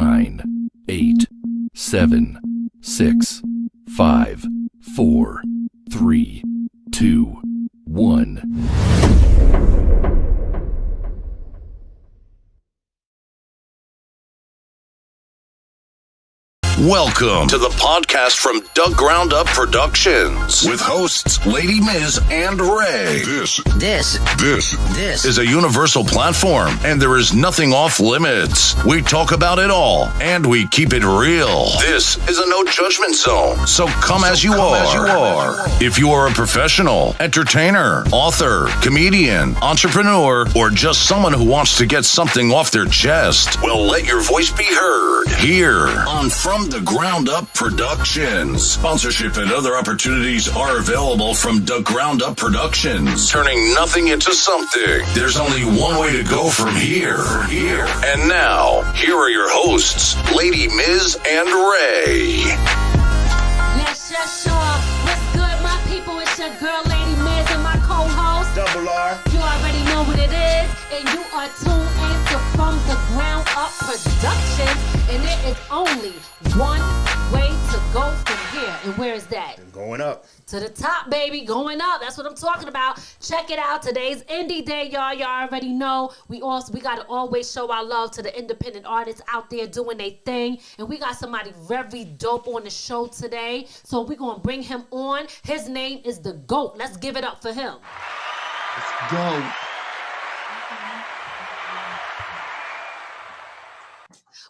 9, 8, 7, 6, 5, 4, 3, 2, 1. Welcome to the podcast from Doug Ground Up Productions with hosts Lady Miz and Ray. This is a universal platform, and there is nothing off limits. We talk about it all, and we keep it real. This is a no judgment zone, so come as you are. If you are a professional, entertainer, author, comedian, entrepreneur, or just someone who wants to get something off their chest, well, let your voice be heard here on From the Ground Up Productions. Sponsorship and other opportunities are available from the Ground Up Productions. Turning nothing into something. There's only one way to go from here. And now, here are your hosts, Lady Miz and Ray. Yes, sure. What's good, my people? It's your girl, Lady Miz, and my co-host, Double R. You already know what it is, and you are tuned in to From the Ground Up Productions. And there is only one way to go from here. And where is that? And going up. To the top, baby. Going up. That's what I'm talking about. Check it out. Today's Indie Day, y'all. Y'all already know. We got to always show our love to the independent artists out there doing their thing. And we got somebody very dope on the show today. So we're going to bring him on. His name is The GOAT. Let's give it up for him. Let's go.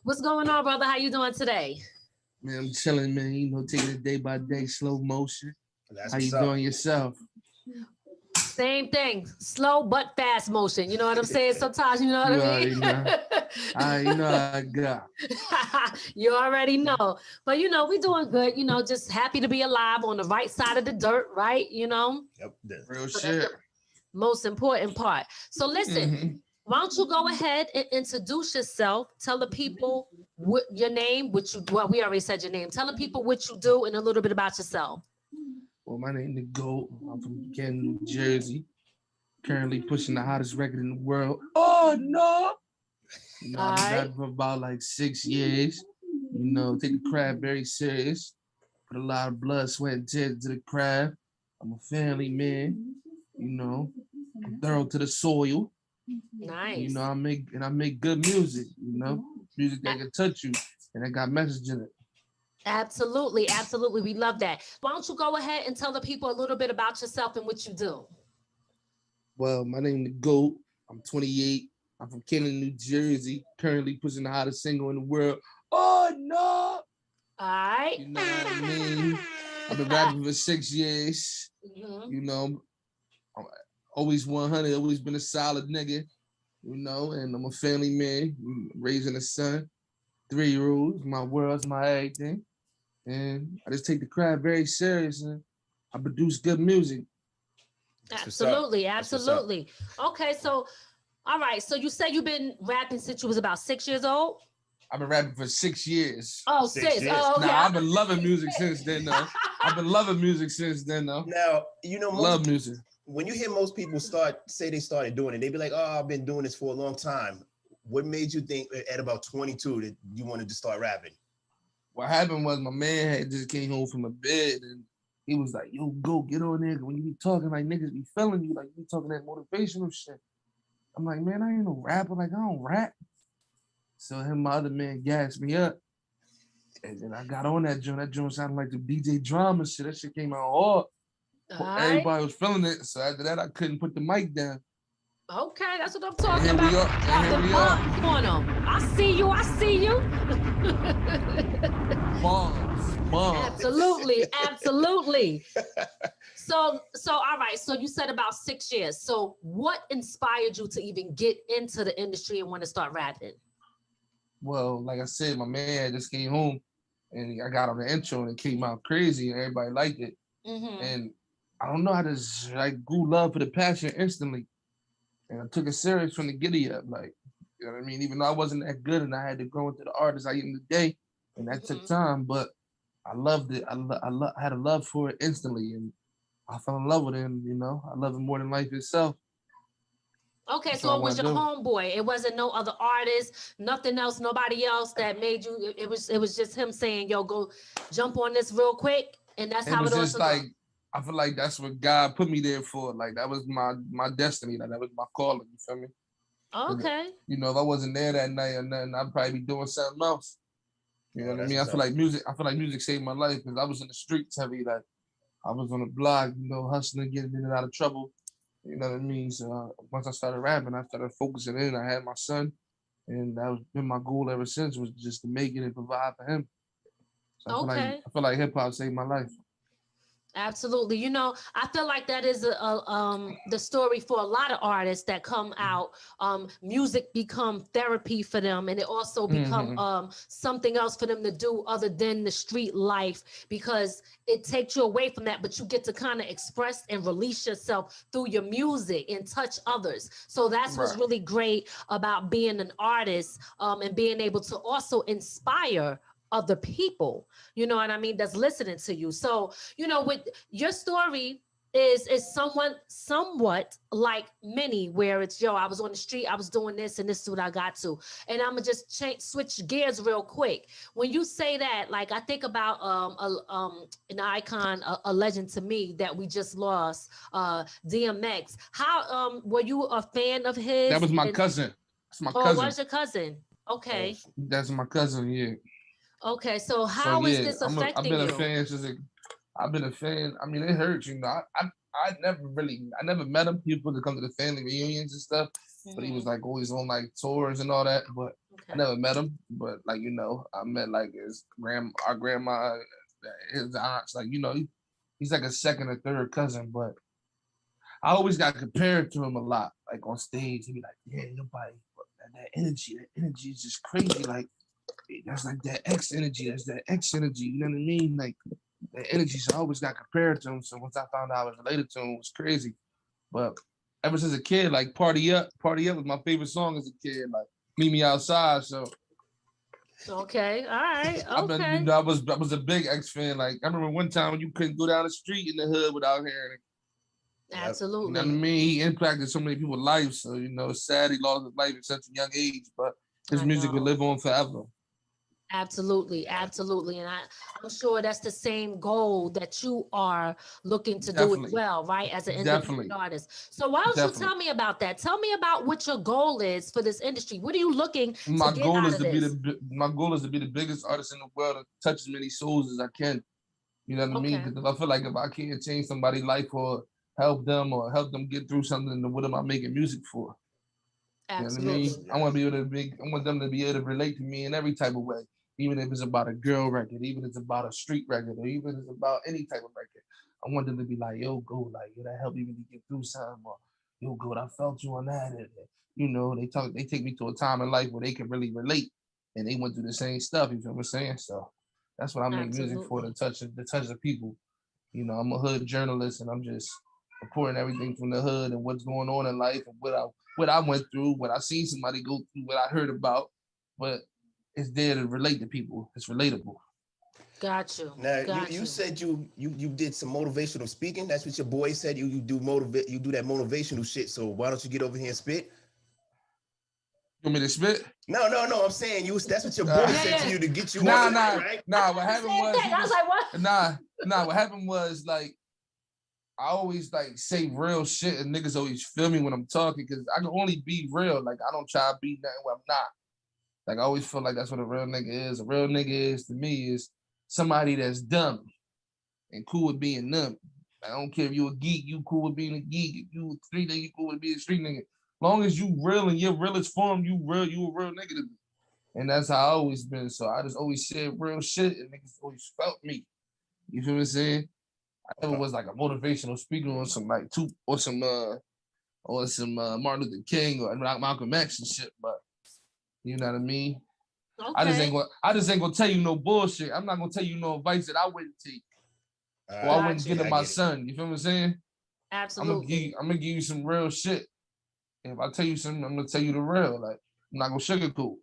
What's going on, brother? How you doing today? Man, I'm chilling, man. You know, taking it day by day, slow motion. How you doing yourself? Same thing. Slow but fast motion. You know what I'm saying? Sometimes, you know what I mean? You know I got. You already know. But, you know, we doing good. You know, just happy to be alive on the right side of the dirt, right? You know? Yep. Real So shit. that's the most important part. So listen, why don't you go ahead and introduce yourself? Tell the people what your name, we already said your name. Tell the people what you do and a little bit about yourself. Well, my name is GOAT. I'm from Camden, New Jersey. Currently pushing the hottest record in the world. Oh, no! You know, I've been rapping for about like 6 years. You know, take the craft very serious. Put a lot of blood, sweat, and tears into the craft. I'm a family man. You know, I'm thorough to the soil. Nice. You know, I make good music, you know, music that can touch you and that got message in it. Absolutely. We love that. Why don't you go ahead and tell the people a little bit about yourself and what you do? Well, my name is GOAT. I'm 28. I'm from Camden, New Jersey. Currently pushing the hottest single in the world. Oh, no! All right. You know what I mean? I've been rapping for 6 years. Mm-hmm. You know, I'm always 100, always been a solid nigga. You know, and I'm a family man, raising a son, 3-year-olds, my world's my everything. And I just take the craft very serious and I produce good music. Absolutely. Okay, so, all right. So you said you've been rapping since you was about 6 years old? I've been rapping for 6 years. Oh, 6. Oh, okay. Nah, I've been loving music since then, though. Now, you know, love music. When you hear most people say they started doing it, they be like, oh, I've been doing this for a long time. What made you think at about 22 that you wanted to start rapping? What happened was my man had just came home from a bed and he was like, yo, go get on there. When you be talking like niggas be feeling you, like you talking that motivational shit. I'm like, man, I ain't no rapper. Like, I don't rap. So him and my other man gassed me up. And then I got on that joint. That joint sounded like the DJ drama shit. That shit came out hard. Everybody was feeling it. So after that, I couldn't put the mic down. Okay, that's what I'm talking about. Dropping bombs on them. I see you. Bombs. Absolutely. So all right. So you said about 6 years. So what inspired you to even get into the industry and want to start rapping? Well, like I said, my man just came home and I got on the intro and it came out crazy and everybody liked it. Mm-hmm. And I don't know, I grew love for the passion instantly. And I took it serious from the giddy up. Like, you know what I mean? Even though I wasn't that good and I had to grow into the artist I am today, and that took time, but I loved it. I had a love for it instantly and I fell in love with it. And, you know, I love it more than life itself. Okay, That's what so I it was want to your do. homeboy. It wasn't no other artist, nothing else, nobody else that made you. It was just him saying, "Yo, go jump on this real quick," and that's It how it was ought just to go. like I feel like that's what God put me there for. Like that was my destiny. Like that was my calling. You feel me? 'Cause, Okay. you know, if I wasn't there that night or nothing, I'd probably be doing something else. You know Oh, what I that's mean? I what's feel up. like music. I feel like music saved my life because I was in the streets heavy. Like I was on the block, you know, hustling, getting in and out of trouble. You know what I mean? So once I started rapping, I started focusing in. I had my son, and that was been my goal ever since was just to make it and provide for him. So Okay. I feel like hip hop saved my life. Absolutely. I feel like that is the story for a lot of artists that come out. Music become therapy for them, and it also become Mm-hmm. something else for them to do other than the street life because it takes you away from that, but you get to kind of express and release yourself through your music and touch others. So that's what's Right. really great about being an artist, and being able to also inspire other people, you know what I mean, that's listening to you. So, with your story is someone somewhat like many where it's, yo, I was on the street, I was doing this, and this is what I got to. And I'm gonna just switch gears real quick. When you say that, like, I think about an icon, a legend to me that we just lost, DMX. How were you a fan of That his? was my And cousin. That's my oh, cousin. was your cousin? Oh, Okay. That's my cousin. Yeah. Okay, so So how is yeah, this I've affecting been a you? fan since I've been a fan. I mean, it hurts, you know. I never met him. He was supposed to come to the family reunions and stuff, but he was Hmm. like always on like tours and all that. But I Okay. never met him. But like I met like our grandma, his aunts. Like he's like a second or third cousin. But I always got compared to him a lot. Like on stage, he'd be like, "Yeah, nobody, that energy is just crazy. Like that's like that X energy. That's that X energy. You know what I mean? Like." The energy. So I always got compared to him. So once I found out I was related to him, it was crazy. But ever since a kid, like Party Up was my favorite song as a kid. Like Meet Me Outside. So Okay. All right. I've been, Okay. I was a big X fan. Like I remember one time when you couldn't go down the street in the hood without hearing it. yep. You know what I Absolutely. mean? He impacted so many people's lives. So it's sad he lost his life at such a young age, but his I music will know. live on forever. Absolutely. Yeah. Absolutely. And I'm sure that's the same goal that you are looking to do as Definitely, well, right? As an independent definitely, artist. So why don't you definitely. tell me about that? Tell me about what your goal is for this industry. What are you looking to My get goal out is of to be this? my goal is to be the biggest artist in the world and touch as many souls as I can. You know what I mean? Okay. Because if I feel like if I can't change somebody's life or help them get through something, then what am I making music for? You know what I Absolutely. mean? I want them to be able to relate to me in every type of way. Even if it's about a girl record, even if it's about a street record, or even if it's about any type of record. I want them to be like, yo, go, like, yo, that helped me really get through something, or yo, go, I felt you on that. And, they take me to a time in life where they can really relate and they went through the same stuff, you feel what I'm saying? So that's what I make music for, Absolutely. to touch the people. I'm a hood journalist and I'm just reporting everything from the hood and what's going on in life and what I went through, what I seen somebody go through, what I heard about. But it's there to relate to people. It's relatable. Got you. Now Got you you. said you did some motivational speaking. That's what your boy said. You do that motivational shit. So why don't you get over here and spit? You want me to spit? No. I'm saying that's what your boy Yeah, said to yeah. you to get you on Nah, the mic, nah, right? nah. I What the happened same was thing. I was like, what? nah. What happened was like I always like say real shit and niggas always feel me when I'm talking because I can only be real. Like I don't try to be nothing where I'm not. Like I always feel like that's what a real nigga is. A real nigga is to me is somebody that's dumb and cool with being numb. I don't care if you a geek, you cool with being a geek. If you a street nigga, you cool with being a street nigga. Long as you real and your realest form, you a real nigga to me. And that's how I always been. So I just always said real shit and niggas always felt me. You feel what I'm saying? I never was like a motivational speaker on some like Martin Luther King or Malcolm X and shit, but you know what I mean? Okay. I just ain't gonna tell you no bullshit. I'm not gonna tell you no advice that I wouldn't take All or I right. wouldn't Got give you. to Yeah, I my get it. son. You feel what I'm saying? Absolutely. I'm gonna give you some real shit. And if I tell you something, I'm gonna tell you the real. Like I'm not gonna sugarcoat.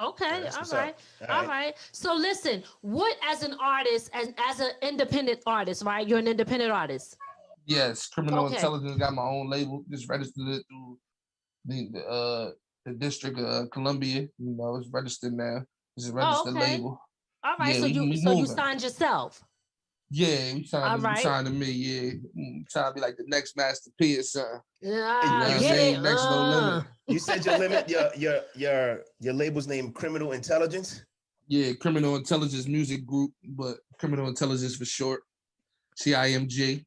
Okay, That's all what's right, up. All all right. right. So listen, what as an artist, as an independent artist, right? You're an independent artist. Yes, Criminal Okay. Intelligence got my own label. Just registered it through the District of Columbia. You know, it's registered now. It's a registered label. All right. Yeah, So we you moving. signed yourself. Yeah, we All right. trying to me. Yeah, trying to be like the next Master P or something. Yeah, You get said it. Next No Limit. You said your limit. Your label's name Criminal Intelligence. Yeah, Criminal Intelligence Music Group, but Criminal Intelligence for short. CIMG.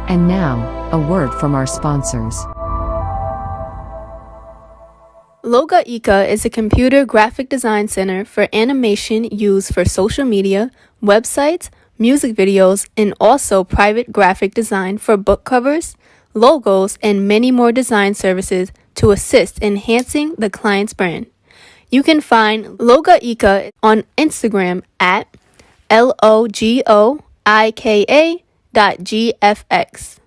And now, a word from our sponsors. Loga Ika is a computer graphic design center for animation used for social media, websites, music videos, and also private graphic design for book covers, logos, and many more design services to assist in enhancing the client's brand. You can find Loga Ika on Instagram at logoika.gfx.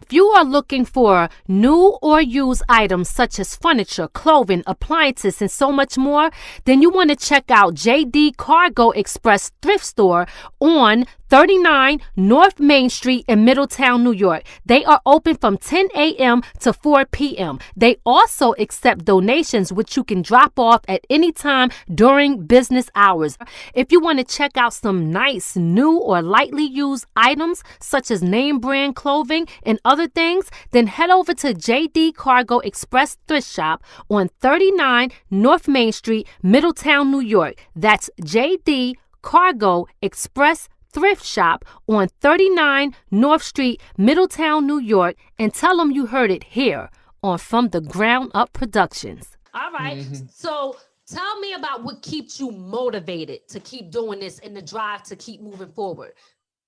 If you are looking for new or used items such as furniture, clothing, appliances, and so much more, then you want to check out JD Cargo Express Thrift Store on 39 North Main Street in Middletown, New York. They are open from 10 a.m. to 4 p.m. They also accept donations, which you can drop off at any time during business hours. If you want to check out some nice, new, or lightly used items, such as name brand clothing and other things, then head over to JD Cargo Express Thrift Shop on 39 North Main Street, Middletown, New York. That's JD Cargo Express Thrift Shop on 39 North Street, Middletown, New York, and tell them you heard it here on From the Ground Up Productions. All right. So tell me about what keeps you motivated to keep doing this and the drive to keep moving forward.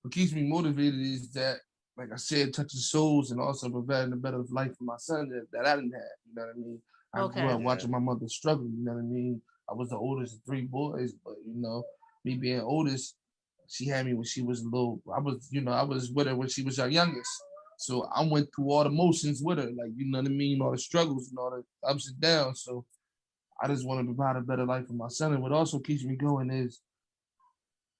What keeps me motivated is that, like I said, touching souls and also providing a better life for my son that I didn't have. You know what I mean? I grew up watching my mother struggle. You know what I mean? I was the oldest of 3 boys, but me being oldest, she had me when she was little. I was with her when she was our youngest. So I went through all the motions with her, like, you know what I mean, all the struggles and all the ups and downs. So I just want to provide a better life for my son. And what also keeps me going is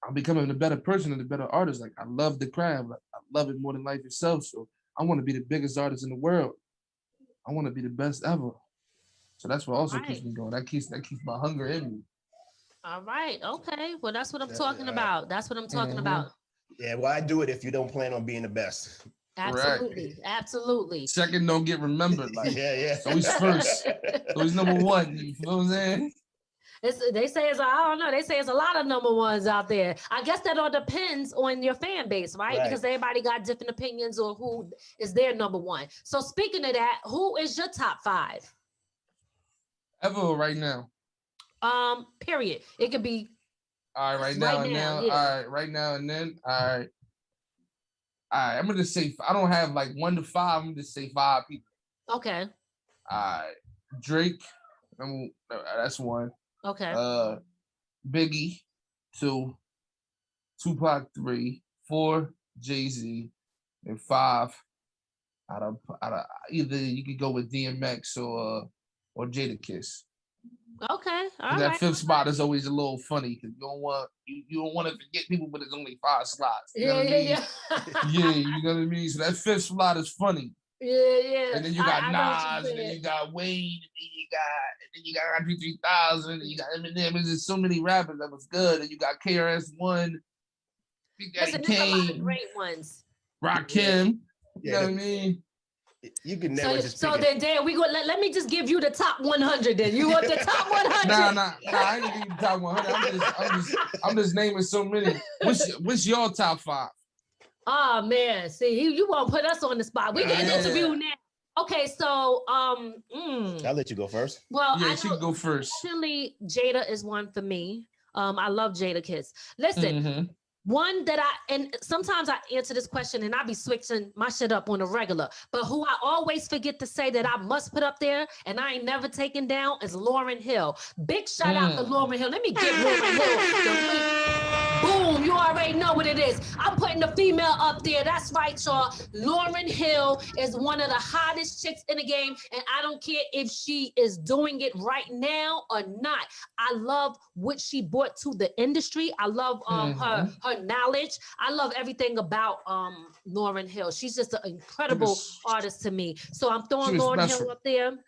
I'm becoming a better person and a better artist. Like, I love the craft. Like, I love it more than life itself. So I want to be the biggest artist in the world. I want to be the best ever. So that's what also keeps me going. That keeps my hunger in me. All right. Okay. Well, that's what I'm talking about. That's what I'm talking about. Yeah. Why do it if you don't plan on being the best? Absolutely. Right. Absolutely. Second don't get remembered. Like, yeah. It's always first. It's always number one. You know what I'm saying? They say I don't know. They say it's a lot of number ones out there. I guess that all depends on your fan base, right? Because everybody got different opinions on who is their number one. So speaking of that, who is your top 5? Ever right now? Period. It could be. All right, right now and now. Yeah. All right, right now and then. All right. I'm gonna just say I don't have like 1 to 5. I'm gonna just say 5 people. Okay. All right. Drake. That's 1. Okay. Biggie, 2. Tupac, 3. 4. Jay-Z, and 5. Out of either you could go with DMX or Jadakiss. Okay. All that right. 5th spot is always a little funny because you don't want to forget people, but it's only 5 slots. You know what I mean? Yeah. Yeah, you know what I mean? So that 5th slot is funny. Yeah. And then you got Nas, and then you got Wayne, and then you got Andre 3000, and you got Eminem. There's just so many rappers that was good. And you got KRS-One, Big Daddy Listen, Kane, there's a lot of great ones. Rakim. You know what I mean? You can never so then we go. Let me just give you the top 100. Then you want the top 100? Nah. I ain't gonna give you the top 100. I'm just naming so many. What's your top 5? Oh man, see you won't put us on the spot. We get an interview now. Okay, so I'll let you go first. Well, yeah, she can go first. Actually, Jada is one for me. I love Jadakiss. Listen. One that and sometimes I answer this question and I be switching my shit up on a regular, but who I always forget to say that I must put up there and I ain't never taken down is Lauryn Hill. Big shout out to Lauryn Hill. Let me get Lauryn Hill. Boom. you already know what it is. I'm putting the female up there. That's right, y'all. Lauryn Hill is one of the hottest chicks in the game, and I don't care if she is doing it right now or not. I love what she brought to the industry. I love her knowledge. I love everything about Lauryn Hill. She's just an incredible artist to me. So I'm throwing Lauryn Hill up there.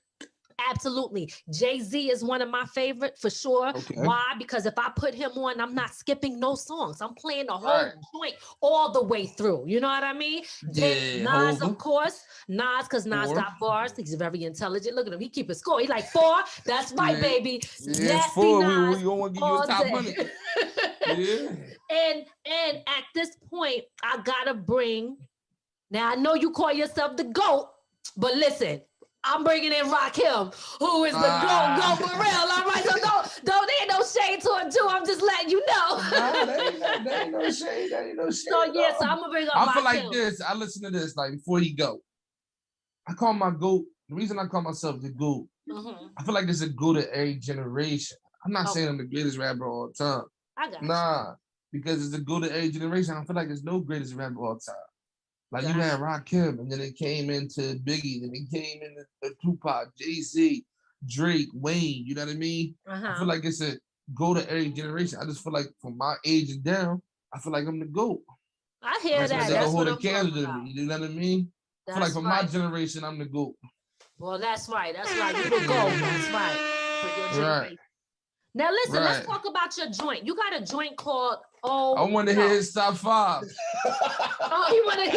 Absolutely. Jay-Z is one of my favorite for sure. Okay. Why? Because if I put him on, I'm not skipping no songs. I'm playing the whole joint all the way through. You know what I mean? Nas, of course. Nas, because Nas got bars. He's very intelligent. Look at him. He keep a score. He like 4. That's right, baby. Yeah, 4. We don't want to give you a top money. And at this point, I gotta bring. Now I know you call yourself the GOAT, but listen. I'm bringing in Rakim, who is the go for real. All right, so don't ain't no shade to him too. I'm just letting you know. There ain't no shade. So yeah, so I'm gonna bring up Rakim. I feel like this. I listen to this like before you go. I call my GOAT. The reason I call myself the GOAT, I feel like there's a GOAT at every generation. I'm not saying I'm the greatest rapper of all time. I got you. Because it's a GOAT at every generation. I feel like there's no greatest rapper of all time. Like you had Rakim, and then it came into Biggie, and it came into Tupac, Jay-Z, Drake, Wayne. You know what I mean? I feel like it's a go to every generation. I just feel like from my age and down, I feel like I'm the GOAT. I hear that. That's what I'm talking about. You know what I mean? I feel like for my generation, I'm the GOAT. Well, that's right. That's right. You the GOAT. That's right. For your generation. Now listen, let's talk about your joint. You got a joint called I want to hear his top 5. He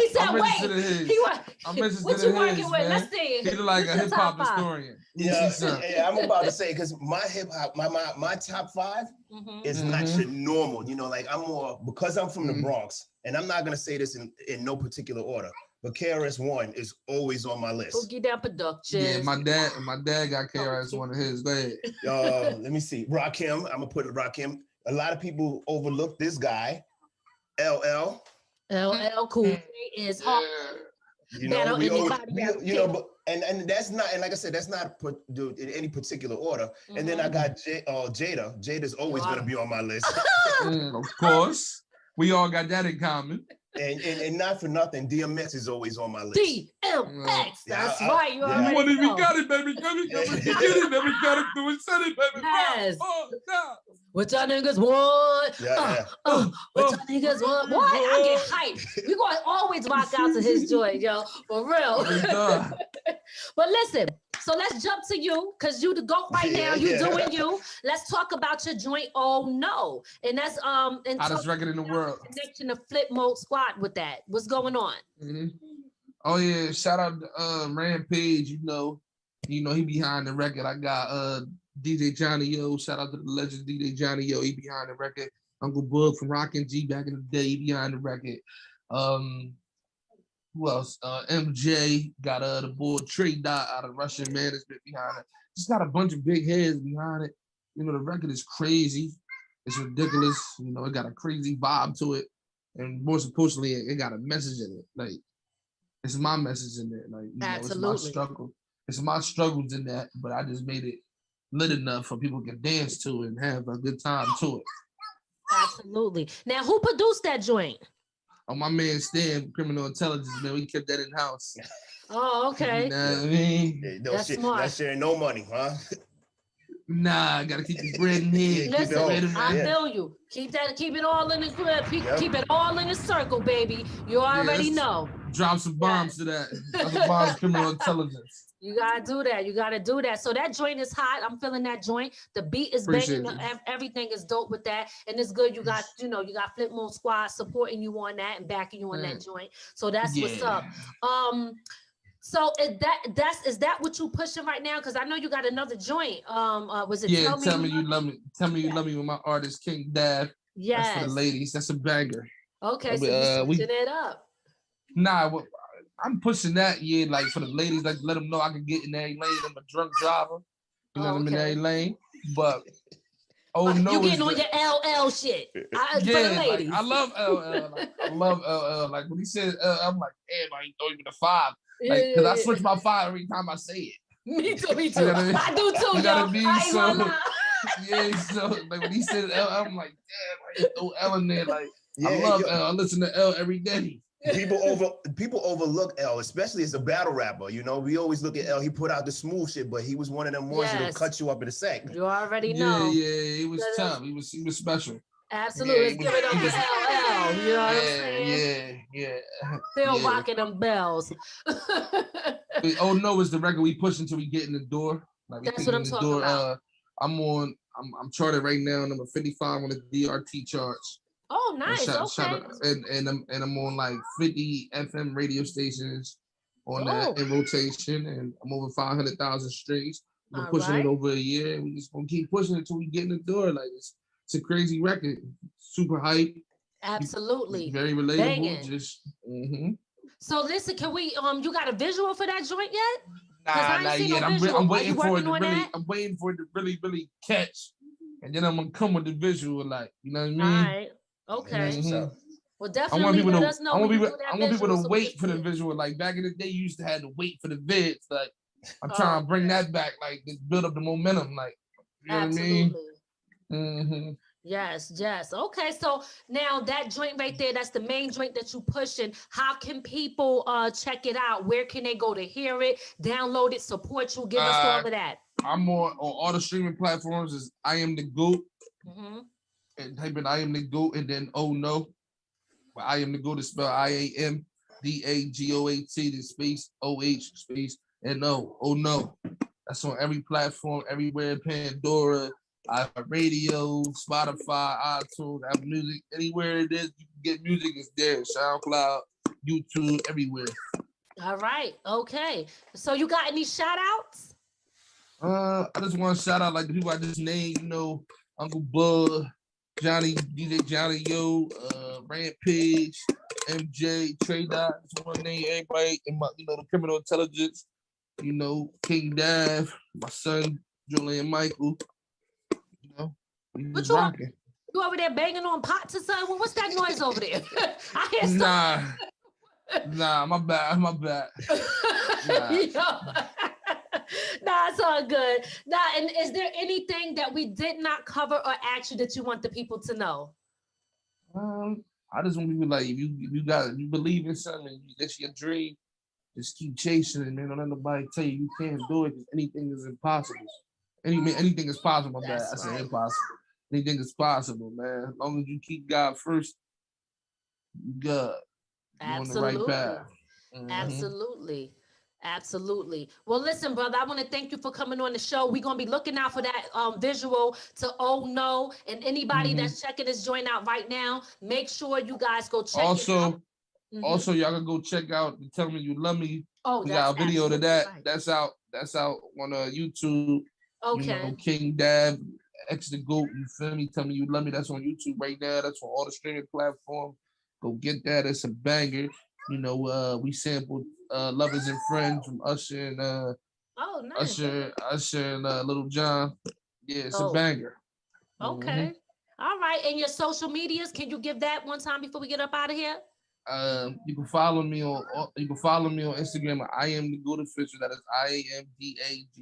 said, I'm interested what you working with? Let's see. He look like a hip hop historian. Yeah, I'm about to say, because my hip hop, my top 5 is not your normal. You know, like I'm more, because I'm from the Bronx, and I'm not gonna say this in no particular order, but KRS-One is always on my list. Boogie Down Productions. Yeah, my dad got KRS-One of his. Go ahead. Let me see. Rakim. I'm gonna put Rakim. A lot of people overlook this guy, LL. LL Cool is hard. You know, but and that's not, and like I said, that's not put in any particular order. And then I got Jada. Jada's always gonna be on my list. Of course, we all got that in common. And not for nothing, DMX is always on my list. DMX, that's right. You already know. We got it, baby. Get it, baby. We got it through and said it, baby. Yes. What y'all niggas want? What y'all niggas want? Boy, I get hyped. We gonna always rock out to his joy, yo, for real. But listen, so let's jump to you, because you the GOAT right now. You doing you. Let's talk about your joint. Oh no, and that's hottest record in the world. Connection to Flip Mode Squad with that. What's going on? Oh yeah, shout out to Rampage. You know he behind the record. I got DJ Johnny O. Shout out to the legend DJ Johnny O. He behind the record. Uncle Bug from Rockin' G back in the day. He behind the record. Who else? MJ got the boy Trey Dot out of Russian Management behind it. Just got a bunch of big heads behind it. You know, the record is crazy. It's ridiculous. You know, it got a crazy vibe to it. And most importantly, it got a message in it. Like, it's my message in there. Like, you know, it's my struggle. It's my struggles in that, but I just made it lit enough for people to dance to and have a good time to it. Absolutely. Now, who produced that joint? Oh, my man Stan, Criminal Intelligence, man. We kept that in house. Oh, okay. You know what I mean? That's smart. Not sharing no money, huh? Nah, I gotta keep the bread in here. Listen, I feel you. Keep it all in the crib. Keep it all in the circle, baby. You already know. Drop some bombs to that. Drop some bombs, Criminal Intelligence. You gotta do that. You gotta do that. So that joint is hot. I'm feeling that joint. The beat is banging. Everything is dope with that, and it's good. You got, you got Flip Mode Squad supporting you on that and backing you on that joint. So that's what's up. So is that what you pushing right now? Because I know you got another joint. Was it? Yeah, tell me you love me. Tell me you love me with my artist King Dav. Yes. That's for the ladies. That's a banger. Okay, so we switching it up. Nah, I'm pushing that, like for the ladies, like let them know I can get in every lane. I'm a drunk driver. You know what I'm in every lane. But no, you getting on your LL shit. For the ladies. Like, I love LL. I love LL. Like when he said I'm like, damn, I ain't throwing the 5. Like, because I switch my 5 every time I say it. Me too. You know I mean? I do too, you know what I mean? So like when he said L, I'm like, damn, I ain't throw L in there. Like, Yeah, I love L. I listen to L every day. People overlook L, especially as a battle rapper. You know, we always look at L. He put out the smooth shit, but he was one of them ones that'll cut you up in a sec. You already know. Yeah, he was tough. He was special. Absolutely. Let's give it up for LL. You know what I'm saying? Yeah. Still rocking them bells. Oh no, is the record we push until we get in the door. Like that's what I'm talking about. I'm charted right now, number 55 on the DRT charts. Oh, nice. Okay. And I'm on like 50 FM radio stations on that in rotation, and I'm over 500,000 streams. We're pushing it over a year, and we just gonna keep pushing it until we get in the door. Like it's a crazy record, super hype. Absolutely. Very relatable. Banging. Just. So listen, can we? You got a visual for that joint yet? Nah, not yet. I'm waiting for it to really. I'm waiting for it to really catch, and then I'm gonna come with the visual, like you know what I mean. All right. Okay. Well, definitely let us know. I want people to wait for the visual. Like back in the day, you used to have to wait for the vids. Like I'm trying to bring that back. Like just build up the momentum. Like you know what I mean. Yes. Okay, so now that joint right there, that's the main joint that you pushing. How can people check it out? Where can they go to hear it, download it, support you? Give us all of that. I'm on all the streaming platforms. Is I Am the GOAT. And type in I Am the GOAT and then oh no. But I Am the GOAT is spelled IAMDAGOAT, the space OH space NO. Oh no. That's on every platform, everywhere. Pandora, iHeartRadio, Spotify, iTunes, Apple Music, anywhere it is, you can get music. It's there. SoundCloud, YouTube, everywhere. All right. Okay. So you got any shout outs? I just want to shout out like the people I just named, you know, Uncle Bud, Johnny, DJ Johnny Yo, Rampage, MJ, Trey Dot. Just want to name everybody in my, you know, the criminal intelligence, you know, King Dav, my son, Julian Michael. You know, we just rocking. You over there banging on pots or something? What's that noise over there? I hear something. Nah, my bad. Nah, it's all good. Nah, and is there anything that we did not cover or ask you that you want the people to know? I just want people like if you believe in something, that's your dream. Just keep chasing it, man. Don't let nobody tell you can't do it because anything is impossible. Anything is possible. My bad. I said impossible. Anything is possible, man. As long as you keep God first, you good. You're on the right path. Absolutely. Well, listen, brother, I want to thank you for coming on the show. We're going to be looking out for that visual to Oh No. And anybody that's checking this joint out right now, make sure you guys go check it out. Also, y'all can go check out the Tell Me You Love Me. Oh, we got a video to that. Right. That's out on YouTube. Okay. You know, King Dab, X the GOAT, you feel me? Tell Me You Love Me. That's on YouTube right now. That's on all the streaming platforms. Go get that. It's a banger. You know, we sampled Lovers and Friends from Usher and nice. Usher and Little John. Yeah, it's a banger. Okay. All right. And your social medias, can you give that one time before we get up out of here? You can follow me on Instagram at I Am the GOAT Official. That is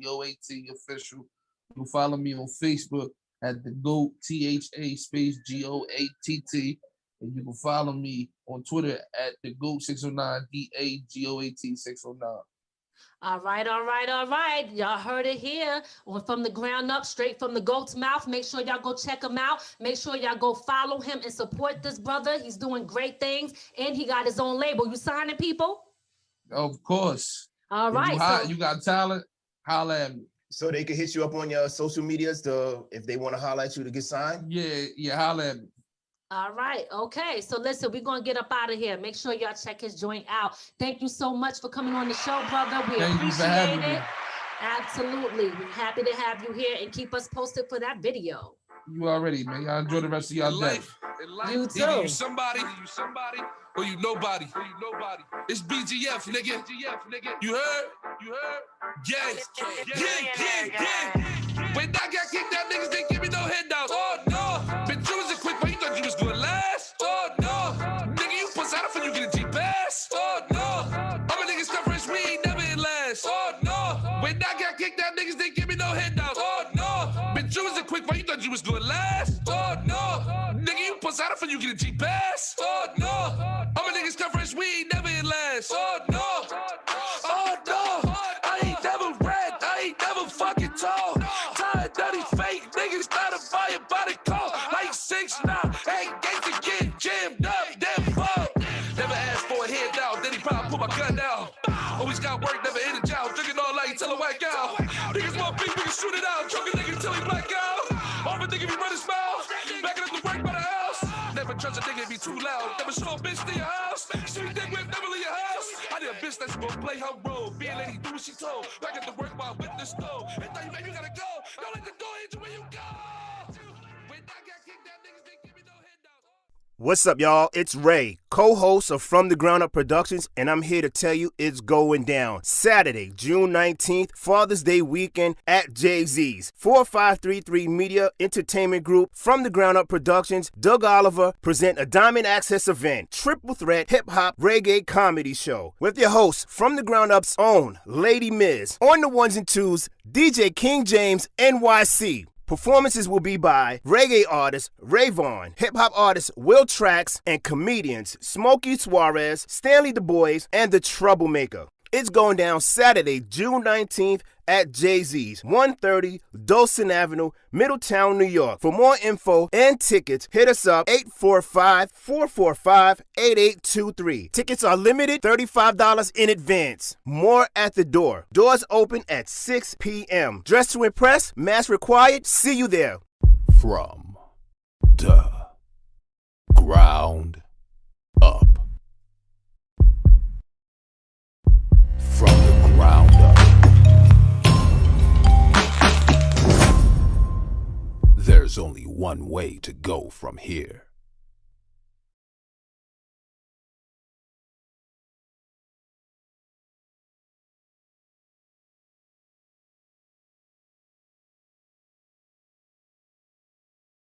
IAMDAGOAT Official. You can follow me on Facebook at the GOAT THA space GOATT. And you can follow me on Twitter at the GOAT 609 DAGOAT 609. All right. Y'all heard it here. From the ground up, straight from the GOAT's mouth. Make sure y'all go check him out. Make sure y'all go follow him and support this brother. He's doing great things. And he got his own label. You signing people? Of course. All right. You got talent, holla at me. So they can hit you up on your social medias if they want to holla at you to get signed? Yeah, holla at me. All right. Okay. So listen, we're going to get up out of here. Make sure y'all check his joint out. Thank you so much for coming on the show, brother. We appreciate it. Absolutely. We're happy to have you here and keep us posted for that video. You already, man. Y'all enjoy the rest of y'all day. You too. Either you somebody, or you nobody. It's BGF, nigga. You heard? Gang. When I got kicked out, niggas didn't give me no handouts. Oh no. Been choosing quick, but you thought you was going last. Oh no. Nigga, you puss out for you get a G-Pass. Oh no. I'm a nigga stuff fresh, we ain't never in last. Oh no. When I got kicked out, niggas didn't give me no handouts. Oh no. Been choosing quick, but you thought you was going last. Oh no. Nigga, you puss puss out for you get a G pass. Oh no, all my niggas come fresh, we ain't never in last. Oh no, oh no, I ain't never red, I ain't never fucking tall. Tired, dirty, fake niggas not a fire by the call. Like 6'9", ain't gates to get jammed up, damn fuck. Never asked for a handout, then he probably pull my gun out. Always got work, never in a job, drinking all night till I whack out. Niggas want beef, we can shoot it out, drunk a nigga till he black out. All the nigga be run his mouth, backing up the work by the house. Never trust a nigga be too loud, never show a bitch to your house. Sweet dick whip, never leave your house. I need a bitch that's gonna play her role, be a lady, do what she told. Back at the work while witness stole. And thought you baby, you gotta go, don't let the door hit you where you go. When I got kicked out, niggas didn't give me no handout. What's up, y'all? It's Ray, co-host of From the Ground Up Productions, and I'm here to tell you it's going down. Saturday, June 19th, Father's Day weekend at Jay-Z's. 4533 Media Entertainment Group, From the Ground Up Productions, Doug Oliver present a Diamond Access event, triple threat hip-hop reggae comedy show with your host, From the Ground Up's own Lady Miz. On the ones and twos, DJ King James NYC. Performances will be by reggae artist Ray Vaughn, hip-hop artist Will Trax, and comedians Smokey Suarez, Stanley Du Bois, and The Troublemaker. It's going down Saturday, June 19th at Jay-Z's, 130 Dawson Avenue, Middletown, New York. For more info and tickets, hit us up 845-445-8823. Tickets are limited, $35 in advance. More at the door. Doors open at 6 p.m. Dress to impress, mask required. See you there. From the ground up. From the ground up. There's only one way to go from here.